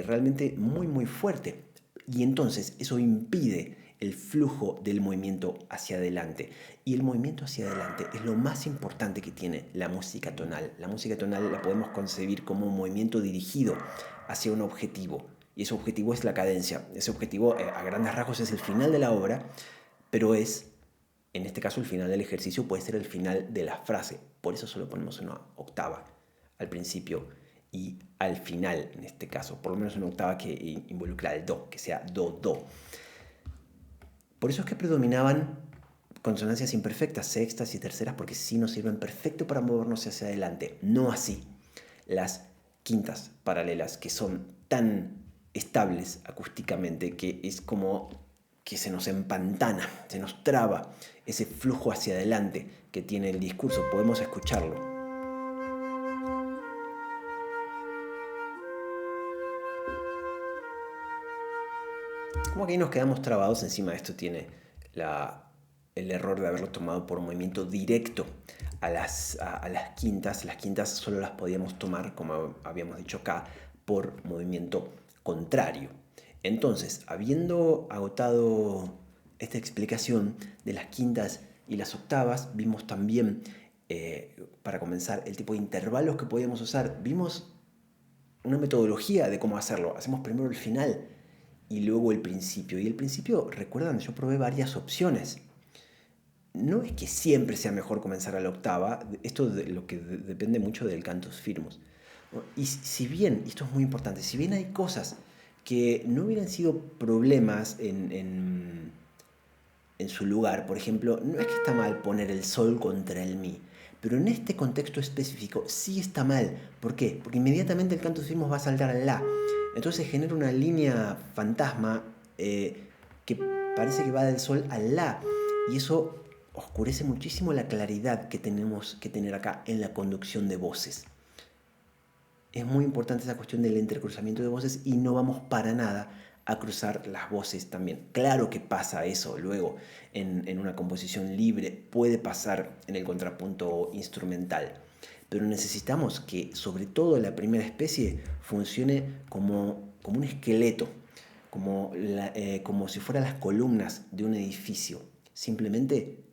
realmente muy muy fuerte. Y entonces eso impide el flujo del movimiento hacia adelante. Y el movimiento hacia adelante es lo más importante que tiene la música tonal. La música tonal la podemos concebir como un movimiento dirigido hacia un objetivo. Y ese objetivo es la cadencia. Ese objetivo, a grandes rasgos, es el final de la obra, pero es, en este caso, el final del ejercicio puede ser el final de la frase. Por eso solo ponemos una octava al principio y al final, en este caso. Por lo menos una octava que involucra el do, que sea do, do. Por eso es que predominaban consonancias imperfectas, sextas y terceras, porque sí nos sirven perfecto para movernos hacia adelante. No así las quintas paralelas, que son tan estables acústicamente que es como que se nos empantana, se nos traba ese flujo hacia adelante que tiene el discurso. Podemos escucharlo. Como que ahí nos quedamos trabados. Encima de esto tiene el error de haberlo tomado por movimiento directo a las quintas. Las quintas solo las podíamos tomar, como habíamos dicho acá, por movimiento contrario. Entonces, habiendo agotado esta explicación de las quintas y las octavas, vimos también, para comenzar, el tipo de intervalos que podíamos usar. Vimos una metodología de cómo hacerlo. Hacemos primero el final y luego el principio. Y el principio, recuerdan, yo probé varias opciones. No es que siempre sea mejor comenzar a la octava, esto de lo que depende mucho del cantus firmus. Y si bien, y esto es muy importante, si bien hay cosas que no hubieran sido problemas en su lugar, por ejemplo, no es que está mal poner el sol contra el mi, pero en este contexto específico sí está mal. ¿Por qué? Porque inmediatamente el cantus firmus va a saltar al la. Entonces genera una línea fantasma que parece que va del sol al la. Y eso oscurece muchísimo la claridad que tenemos que tener acá en la conducción de voces. Es muy importante esa cuestión del entrecruzamiento de voces y no vamos para nada a cruzar las voces también. Claro que pasa eso luego en una composición libre, puede pasar en el contrapunto instrumental, pero necesitamos que sobre todo la primera especie funcione como un esqueleto, como si fueran las columnas de un edificio. Simplemente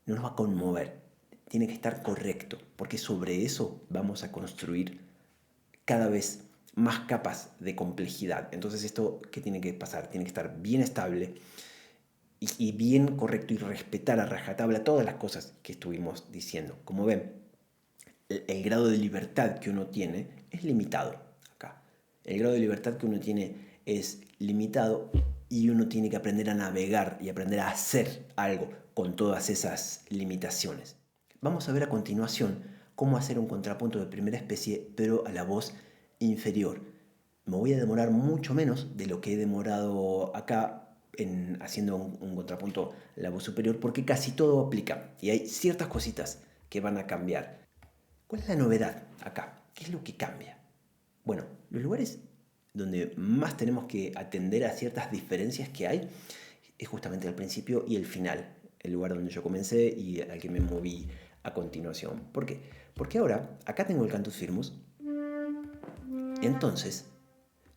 no nos va a conmover, tiene que estar correcto, porque sobre eso vamos a construir cada vez más capas de complejidad. Entonces, esto, ¿qué tiene que pasar? Tiene que estar bien estable y bien correcto y respetar a rajatabla todas las cosas que estuvimos diciendo. Como ven, el grado de libertad que uno tiene es limitado acá. El grado de libertad que uno tiene es limitado y uno tiene que aprender a navegar y aprender a hacer algo con todas esas limitaciones. Vamos a ver a continuación cómo hacer un contrapunto de primera especie, pero a la voz inferior. Me voy a demorar mucho menos de lo que he demorado acá haciendo un contrapunto a la voz superior, porque casi todo aplica y hay ciertas cositas que van a cambiar. ¿Cuál es la novedad acá? ¿Qué es lo que cambia? Bueno, los lugares donde más tenemos que atender a ciertas diferencias que hay es justamente el principio y el final, el lugar donde yo comencé y al que me moví a continuación. ¿Por qué? Porque ahora, acá tengo el cantus firmus, entonces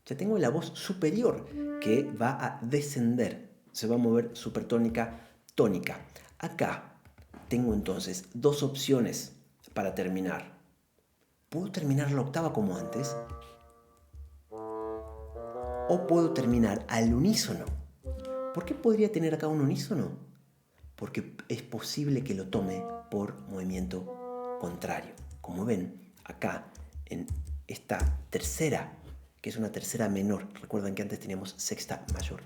ya tengo la voz superior que va a descender, se va a mover supertónica, tónica. Acá tengo entonces dos opciones para terminar. ¿Puedo terminar la octava como antes? ¿O puedo terminar al unísono? ¿Por qué podría tener acá un unísono? Porque es posible que lo tome por movimiento contrario. Como ven, acá en esta tercera, que es una tercera menor, recuerden que antes teníamos sexta mayor,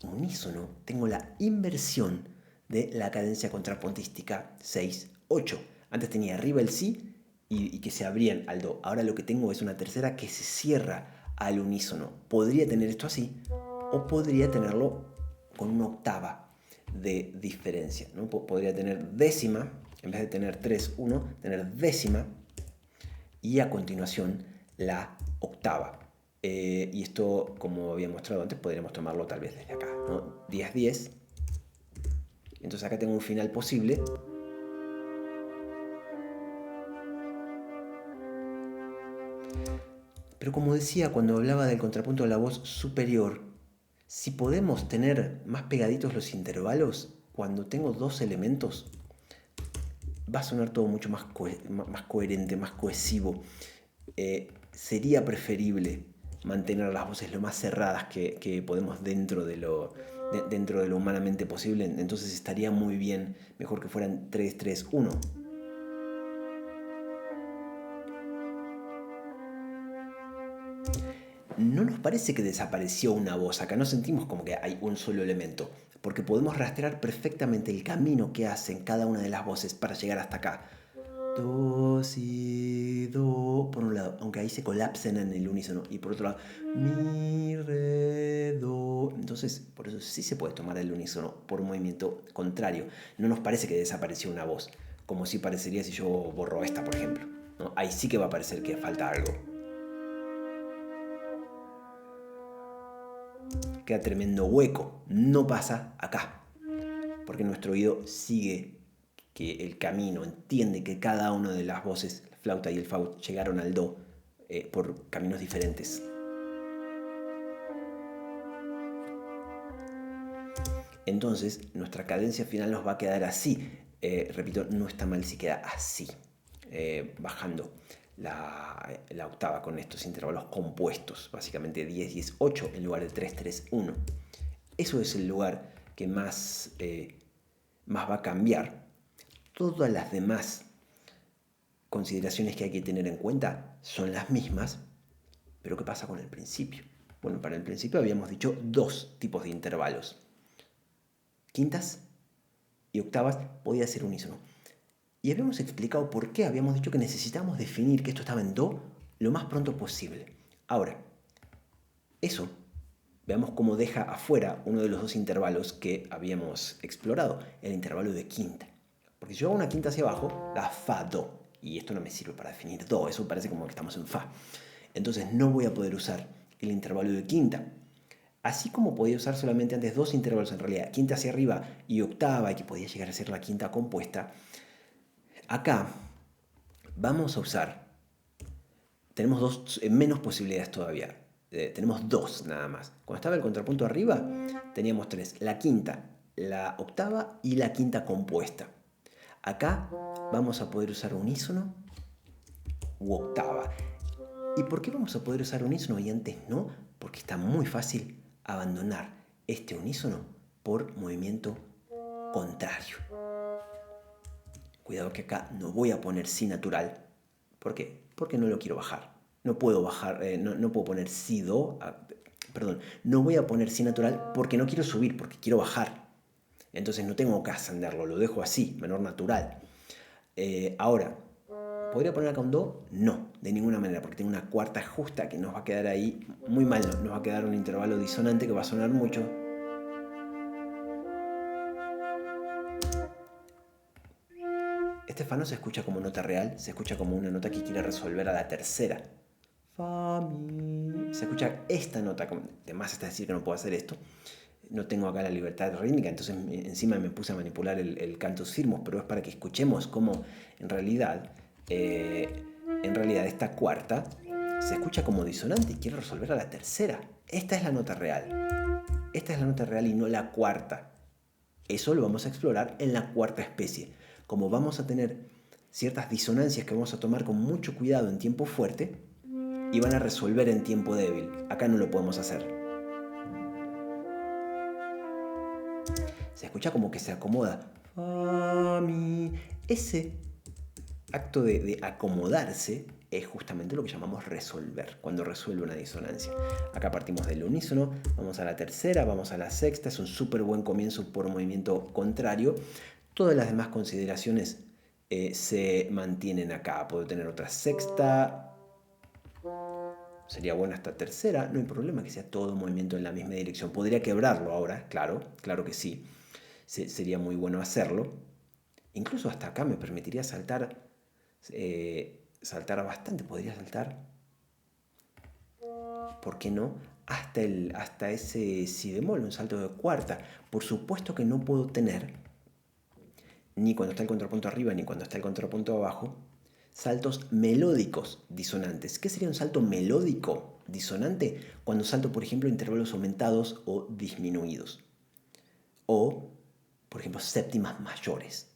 unísono, tengo la inversión de la cadencia contrapuntística 6-8. Antes tenía arriba el si y que se abrían al do. Ahora lo que tengo es una tercera que se cierra al unísono. Podría tener esto así o podría tenerlo con una octava de diferencia, ¿no? Podría tener décima, en vez de tener 3-1, tener décima y a continuación la octava. Y esto, como había mostrado antes, podríamos tomarlo tal vez desde acá, ¿no? 10-10. Entonces acá tengo un final posible. Pero como decía cuando hablaba del contrapunto de la voz superior, si podemos tener más pegaditos los intervalos, cuando tengo dos elementos, va a sonar todo mucho más coherente, más cohesivo. Sería preferible mantener las voces lo más cerradas que podemos dentro de lo humanamente posible. Entonces estaría muy bien, mejor que fueran 3-3-1. No nos parece que desapareció una voz, acá no sentimos como que hay un solo elemento, porque podemos rastrear perfectamente el camino que hacen cada una de las voces para llegar hasta acá. Do, si, do, por un lado, aunque ahí se colapsen en el unísono, y por otro lado, mi, re, do. Entonces, por eso sí se puede tomar el unísono por un movimiento contrario. No nos parece que desapareció una voz, como si parecería si yo borro esta, por ejemplo, ¿no? Ahí sí que va a parecer que falta algo. Queda tremendo hueco. No pasa acá, porque nuestro oído sigue que el camino, entiende que cada una de las voces, la flauta y el faust, llegaron al do por caminos diferentes. Entonces, nuestra cadencia final nos va a quedar así. Repito, no está mal si queda así, bajando la octava con estos intervalos compuestos, básicamente 10-10-8 en lugar de 3-3-1. Eso es el lugar que más va a cambiar. Todas las demás consideraciones que hay que tener en cuenta son las mismas, pero ¿qué pasa con el principio? Bueno, para el principio habíamos dicho dos tipos de intervalos. Quintas y octavas podía ser unísono. Y habíamos explicado por qué habíamos dicho que necesitábamos definir que esto estaba en do lo más pronto posible. Ahora, eso, veamos cómo deja afuera uno de los dos intervalos que habíamos explorado, el intervalo de quinta. Porque si yo hago una quinta hacia abajo, da fa, do. Y esto no me sirve para definir do, eso parece como que estamos en fa. Entonces no voy a poder usar el intervalo de quinta. Así como podía usar solamente antes dos intervalos en realidad, quinta hacia arriba y octava, y que podía llegar a ser la quinta compuesta, acá vamos a usar, tenemos menos posibilidades todavía, tenemos dos nada más. Cuando estaba el contrapunto arriba, teníamos tres, la quinta, la octava y la quinta compuesta. Acá vamos a poder usar unísono u octava. ¿Y por qué vamos a poder usar unísono y antes no? Porque está muy fácil abandonar este unísono por movimiento contrario. Cuidado que acá no voy a poner si natural. ¿Por qué? Porque no lo quiero bajar. No puedo bajar, no puedo poner si do, perdón, no voy a poner si natural porque no quiero subir, porque quiero bajar. Entonces no tengo que ascenderlo, lo dejo así, menor natural. Ahora, ¿podría poner acá un do? No, de ninguna manera, porque tengo una cuarta justa que nos va a quedar ahí muy mal, nos va a quedar un intervalo disonante que va a sonar mucho. Este fa no se escucha como nota real, se escucha como una nota que quiere resolver a la tercera. Fa, mi. Se escucha esta nota, además está decir que no puedo hacer esto. No tengo acá la libertad rítmica, entonces encima me puse a manipular el cantus firmus, pero es para que escuchemos cómo en realidad esta cuarta se escucha como disonante y quiere resolver a la tercera. Esta es la nota real. Esta es la nota real y no la cuarta. Eso lo vamos a explorar en la cuarta especie. Como vamos a tener ciertas disonancias que vamos a tomar con mucho cuidado en tiempo fuerte y van a resolver en tiempo débil. Acá no lo podemos hacer. Se escucha como que se acomoda. Fa, mi. Ese acto de acomodarse es justamente lo que llamamos resolver, cuando resuelve una disonancia. Acá partimos del unísono, vamos a la tercera, vamos a la sexta, es un súper buen comienzo por movimiento contrario. Todas las demás consideraciones se mantienen acá. Puedo tener otra sexta, sería bueno hasta tercera, no hay problema que sea todo movimiento en la misma dirección. Podría quebrarlo ahora, claro que sí. Sería muy bueno hacerlo. Incluso hasta acá me permitiría saltar bastante, podría saltar, ¿por qué no? Hasta ese si bemol, un salto de cuarta. Por supuesto que no puedo tener, ni cuando está el contrapunto arriba, ni cuando está el contrapunto abajo, saltos melódicos disonantes. ¿Qué sería un salto melódico disonante? Cuando salto, por ejemplo, intervalos aumentados o disminuidos. O, por ejemplo, séptimas mayores.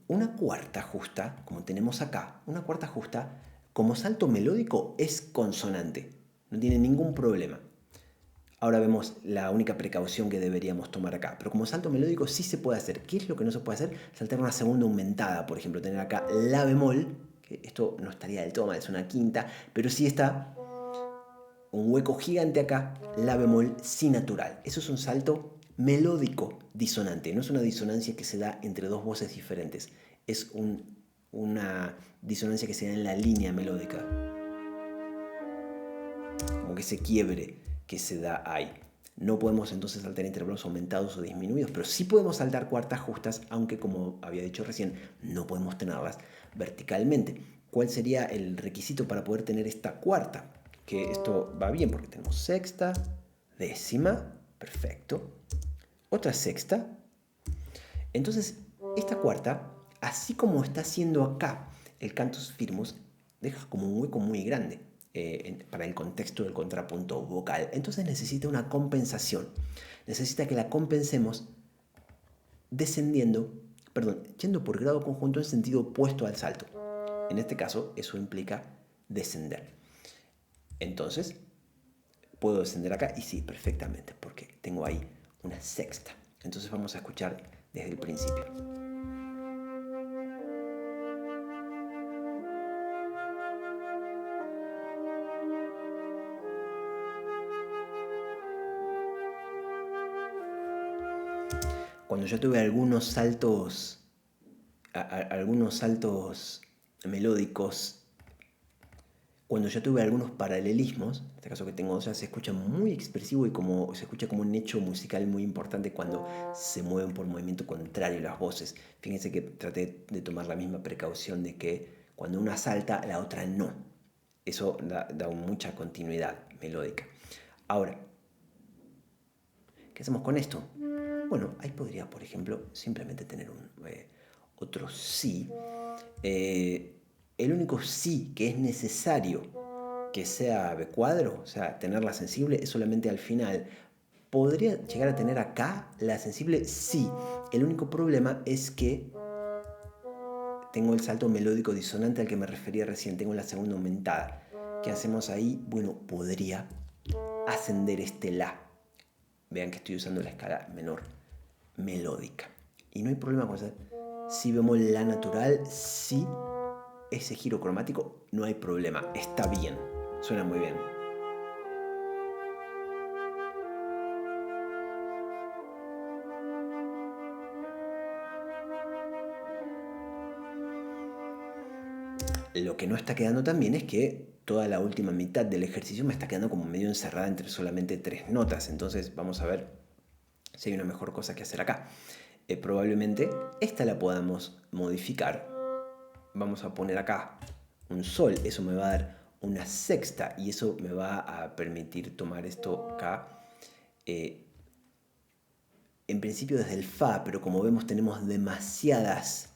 Una cuarta justa, como tenemos acá, una cuarta justa, como salto melódico es consonante. No tiene ningún problema. Ahora vemos la única precaución que deberíamos tomar acá. Pero como salto melódico sí se puede hacer. ¿Qué es lo que no se puede hacer? Saltar una segunda aumentada, por ejemplo. Tener acá la bemol, que esto no estaría del todo mal, es una quinta, pero sí está un hueco gigante acá, la bemol si natural. Eso es un salto melódico disonante. No es una disonancia que se da entre dos voces diferentes. Es una disonancia que se da en la línea melódica. Como que ese quiebre que se da ahí. No podemos entonces saltar intervalos aumentados o disminuidos, pero sí podemos saltar cuartas justas, aunque como había dicho recién, no podemos tenerlas verticalmente. ¿Cuál sería el requisito para poder tener esta cuarta? Que esto va bien porque tenemos sexta, décima, perfecto, otra sexta. Entonces, esta cuarta, así como está haciendo acá el cantus firmus, deja como un hueco muy grande para el contexto del contrapunto vocal. Entonces necesita una compensación. Necesita que la compensemos yendo por grado conjunto en sentido opuesto al salto. En este caso, eso implica descender. Entonces, puedo descender acá y sí, perfectamente, porque tengo ahí una sexta. Entonces vamos a escuchar desde el principio. Cuando yo tuve algunos saltos melódicos, cuando yo tuve algunos paralelismos, en este caso que tengo dos, se escucha muy expresivo y se escucha como un hecho musical muy importante cuando se mueven por movimiento contrario las voces. Fíjense que traté de tomar la misma precaución de que cuando una salta, la otra no. Eso da mucha continuidad melódica. Ahora, ¿qué hacemos con esto? Bueno, ahí podría, por ejemplo, simplemente tener otro sí. El único sí que es necesario que sea B cuadro, o sea, tenerla sensible, es solamente al final. Podría llegar a tener acá la sensible, sí. El único problema es que tengo el salto melódico disonante al que me refería recién, tengo la segunda aumentada. ¿Qué hacemos ahí? Bueno, podría ascender este la. Vean que estoy usando la escala menor melódica. Y no hay problema con hacer si bemol la natural, si ese giro cromático, no hay problema, está bien, suena muy bien. Lo que no está quedando tan bien es que toda la última mitad del ejercicio me está quedando como medio encerrada entre solamente tres notas. Entonces vamos a ver si hay una mejor cosa que hacer acá. Probablemente esta la podamos modificar. Vamos a poner acá un sol, eso me va a dar una sexta y eso me va a permitir tomar esto acá. En principio desde el fa, pero como vemos tenemos demasiadas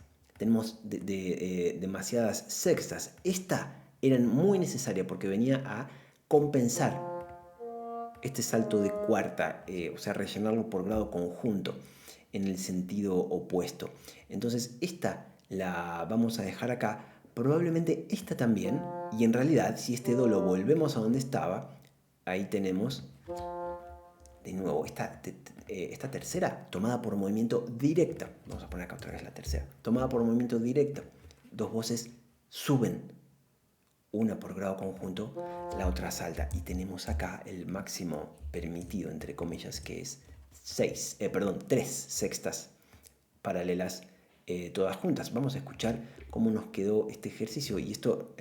sextas. Esta era muy necesaria porque venía a compensar este salto de cuarta, o sea, rellenarlo por grado conjunto en el sentido opuesto. Entonces esta la vamos a dejar acá, probablemente esta también, y en realidad si este do lo volvemos a donde estaba, ahí tenemos de nuevo esta tercera tomada por movimiento directo. Vamos a poner acá otra vez la tercera, tomada por movimiento directo. Dos voces suben, una por grado conjunto, la otra salta, y tenemos acá el máximo permitido, entre comillas, que es 3 sextas paralelas, todas juntas. Vamos a escuchar cómo nos quedó este ejercicio, y esto,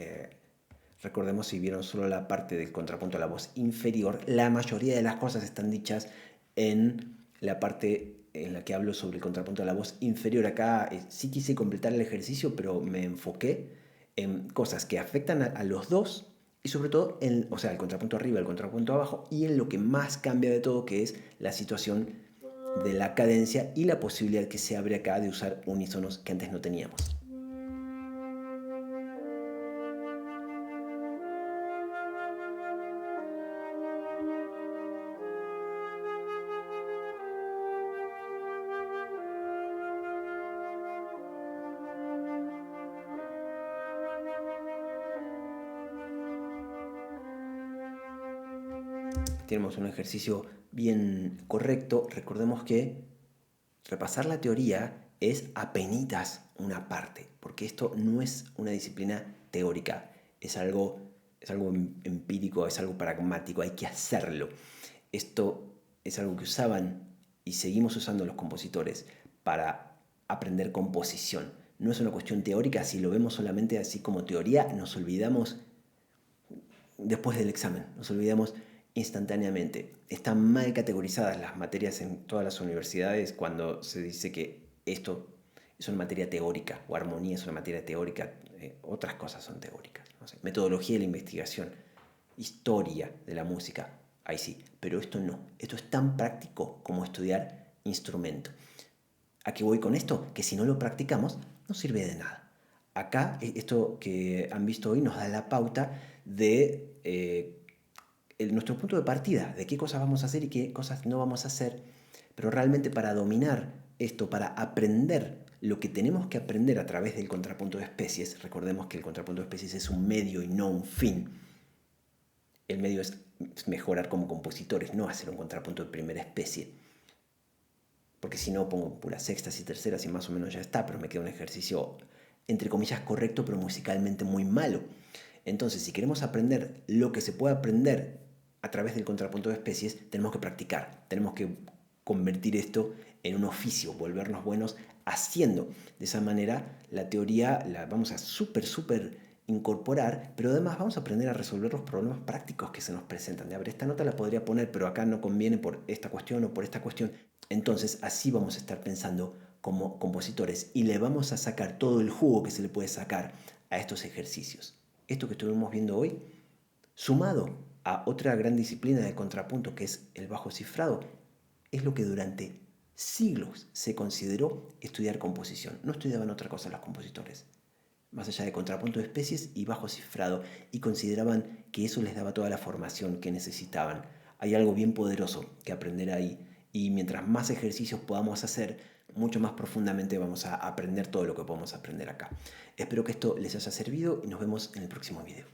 recordemos, si vieron solo la parte del contrapunto a la voz inferior, la mayoría de las cosas están dichas en la parte en la que hablo sobre el contrapunto a la voz inferior. Acá sí quise completar el ejercicio, pero me enfoqué en cosas que afectan a los dos, y sobre todo o sea, el contrapunto arriba, el contrapunto abajo, y en lo que más cambia de todo, que es la situación de la cadencia y la posibilidad que se abre acá de usar unísonos que antes no teníamos. Tenemos un ejercicio bien correcto. Recordemos que repasar la teoría es apenitas una parte, porque esto no es una disciplina teórica, es algo empírico, es algo pragmático, hay que hacerlo. Esto es algo que usaban y seguimos usando los compositores para aprender composición. No es una cuestión teórica. Si lo vemos solamente así como teoría, nos olvidamos después del examen, nos olvidamos instantáneamente. Están mal categorizadas las materias en todas las universidades cuando se dice que esto es una materia teórica, o armonía es una materia teórica. Otras cosas son teóricas, no sé, metodología de la investigación, historia de la música, ahí sí, pero esto no. Esto es tan práctico como estudiar instrumento. ¿A qué voy con esto? Que si no lo practicamos, no sirve de nada. Acá, esto que han visto hoy nos da la pauta de nuestro punto de partida, de qué cosas vamos a hacer y qué cosas no vamos a hacer. Pero realmente, para dominar esto, para aprender lo que tenemos que aprender a través del contrapunto de especies, recordemos que el contrapunto de especies es un medio y no un fin. El medio es mejorar como compositores, no hacer un contrapunto de primera especie. Porque si no, pongo puras sextas y terceras y más o menos ya está, pero me queda un ejercicio, entre comillas, correcto, pero musicalmente muy malo. Entonces, si queremos aprender lo que se puede aprender a través del contrapunto de especies, tenemos que practicar, tenemos que convertir esto en un oficio, volvernos buenos haciendo. De esa manera, la teoría la vamos a súper incorporar, pero además vamos a aprender a resolver los problemas prácticos que se nos presentan. A ver, esta nota la podría poner, pero acá no conviene por esta cuestión o por esta cuestión. Entonces, así vamos a estar pensando como compositores y le vamos a sacar todo el jugo que se le puede sacar a estos ejercicios. Esto que estuvimos viendo hoy, sumado a otra gran disciplina de contrapunto que es el bajo cifrado, es lo que durante siglos se consideró estudiar composición. No estudiaban otra cosa los compositores, más allá de contrapunto de especies y bajo cifrado, y consideraban que eso les daba toda la formación que necesitaban. Hay algo bien poderoso que aprender ahí, y mientras más ejercicios podamos hacer, mucho más profundamente vamos a aprender todo lo que podemos aprender acá. Espero que esto les haya servido y nos vemos en el próximo video.